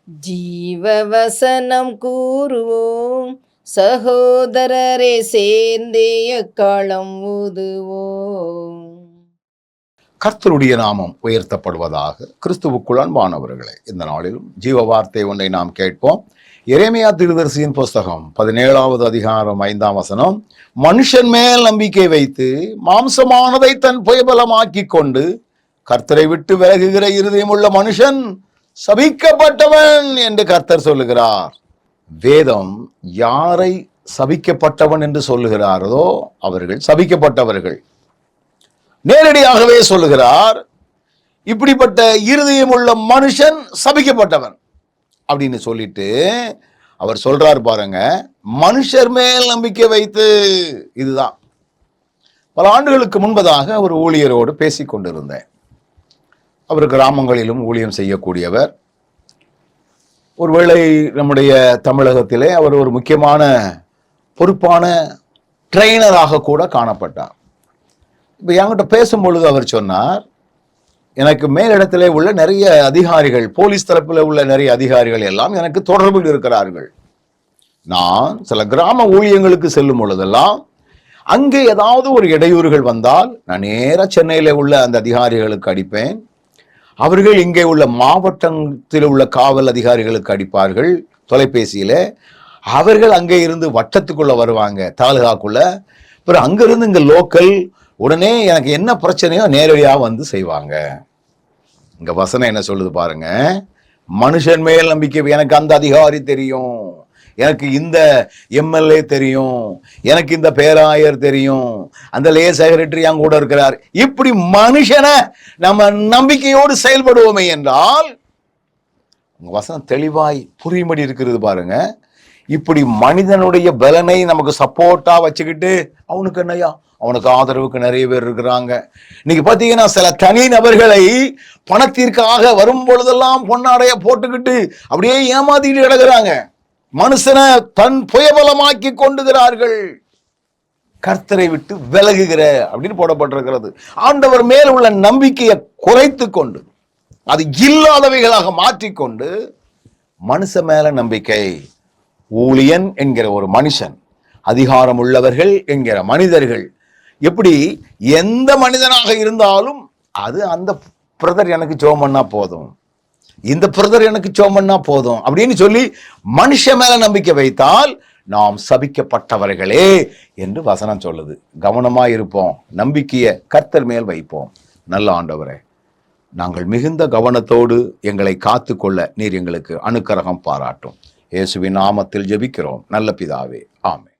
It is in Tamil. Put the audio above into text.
ஜீவவசனம் கூறுவோம், சகோதரரே சேர்ந்தே எக்காலம் ஊதுவோம். கர்த்தருடைய நாமம் உயர்த்தப்படுவதாக. கிறிஸ்துவுக்குள் அன்பானவர்களே, இந்த நாளிலும் ஜீவ வார்த்தை ஒன்றை நாம் கேட்போம். எரேமியா தீர்க்கதரிசியின் புஸ்தகம் 17வது அதிகாரம் 5ஆம் வசனம். மனுஷன் மேல் நம்பிக்கை வைத்து மாம்சமானதை தன் புயபலமாக்கி கொண்டு கர்த்தரை விட்டு விலகுகிற இருதயமுள்ள மனுஷன் சபிக்கப்பட்டவன் என்று கர்த்தர் சொல்லுகிறார். வேதம் யாரை சபிக்கப்பட்டவன் என்று சொல்லுகிறாரோ அவர்கள் சபிக்கப்பட்டவர்கள். நேரடியாகவே சொல்லுகிறார், இப்படிப்பட்ட இருதயம் உள்ள மனுஷன் சபிக்கப்பட்டவன் அப்படின்னு சொல்லிட்டு அவர் சொல்றார் பாருங்க, மனுஷர் மேல் நம்பிக்கை வைத்து. இதுதான் பல ஆண்டுகளுக்கு முன்பதாக ஒரு ஊழியரோடு பேசிக் கொண்டிருந்தேன். அவர் கிராமங்களிலும் ஊழியம் செய்யக்கூடியவர். ஒருவேளை நம்முடைய தமிழகத்திலே அவர் ஒரு முக்கியமான பொறுப்பான ட்ரெயினராக கூட காணப்பட்டார். இப்போ என்கிட்ட பேசும்பொழுது அவர் சொன்னார், எனக்கு மேலிடத்திலே உள்ள நிறைய அதிகாரிகள், போலீஸ் தரப்பில் உள்ள நிறைய அதிகாரிகள் எல்லாம் எனக்கு தொடர்பில் இருக்கிறார்கள். நான் சில கிராம ஊழியங்களுக்கு செல்லும் பொழுதெல்லாம் அங்கே ஏதாவது ஒரு இடையூறுகள் வந்தால் நான் நேராக சென்னையில் உள்ள அந்த அதிகாரிகளுக்கு அடிப்பேன். அவர்கள் இங்கே உள்ள மாவட்டத்தில் உள்ள காவல் அதிகாரிகளுக்கு அடிப்பார்கள் தொலைபேசியில. அவர்கள் அங்கே இருந்து வட்டத்துக்குள்ள வருவாங்க, தாலுகாக்குள்ள. அப்புறம் அங்கிருந்து இங்க லோக்கல் உடனே எனக்கு என்ன பிரச்சனையோ நேரடியாக வந்து செய்வாங்க. இங்க வசனம் என்ன சொல்லுது பாருங்க, மனுஷன் மேல் நம்பிக்கை. எனக்கு அந்த அதிகாரி தெரியும், எனக்கு இந்த எம்எல்ஏ தெரியும், எனக்கு இந்த பேராயர் தெரியும், அந்த லே செக்ரட்டரி அங்க கூட இருக்கிறார். இப்படி மனுஷனை நம்ம நம்பிக்கையோடு செயல்படுவோமே என்றால், உங்க வசனம் தெளிவாய் புரியும்படி இருக்கிறது பாருங்க. இப்படி மனிதனுடைய பலனை நமக்கு சப்போர்ட்டா வச்சுக்கிட்டு, அவனுக்கு என்னையா, அவனுக்கு ஆதரவுக்கு நிறைய பேர் இருக்கிறாங்க. இன்னைக்கு பாத்தீங்கன்னா சில தனி நபர்களை பணத்திற்காக வரும் பொழுதெல்லாம் பொன்னாடைய போட்டுக்கிட்டு அப்படியே ஏமாத்திட்டு கிடக்குறாங்க. மனுஷனை தன் புயபலமாக்கி கொண்டுகிறார்கள். கர்த்தரை விட்டு விலகுகிற அப்படின்னு போடப்பட்டிருக்கிறது. ஆண்டவர் மேல் உள்ள நம்பிக்கையை குறைத்து கொண்டு அது இல்லாதவைகளாக மாற்றிக்கொண்டு மனுஷ மேல நம்பிக்கை. ஊழியன் என்கிற ஒரு மனுஷன், அதிகாரம் உள்ளவர்கள் என்கிற மனிதர்கள், எப்படி எந்த மனிதனாக இருந்தாலும் அது அந்த பிரதர் எனக்கு ஜெபம் பண்ணா போதும், இந்த பிரதர் எனக்கு ஜெபம் பண்ணா போதும் அப்படின்னு சொல்லி மனுஷ மேல நம்பிக்கை வைத்தால் நாம் சபிக்கப்பட்டவர்களே என்று வசனம் சொல்லுது. கவனமா இருப்போம், நம்பிக்கையை கர்த்தர் மேல் வைப்போம். நல்ல ஆண்டவரே, நாங்கள் மிகுந்த கவனத்தோடு எங்களை காத்து கொள்ள நீர் எங்களுக்கு அனுக்கிரகம் பாராட்டும். இயேசுவின் நாமத்தில் ஜெபிக்கிறோம் நல்ல பிதாவே, ஆமென்.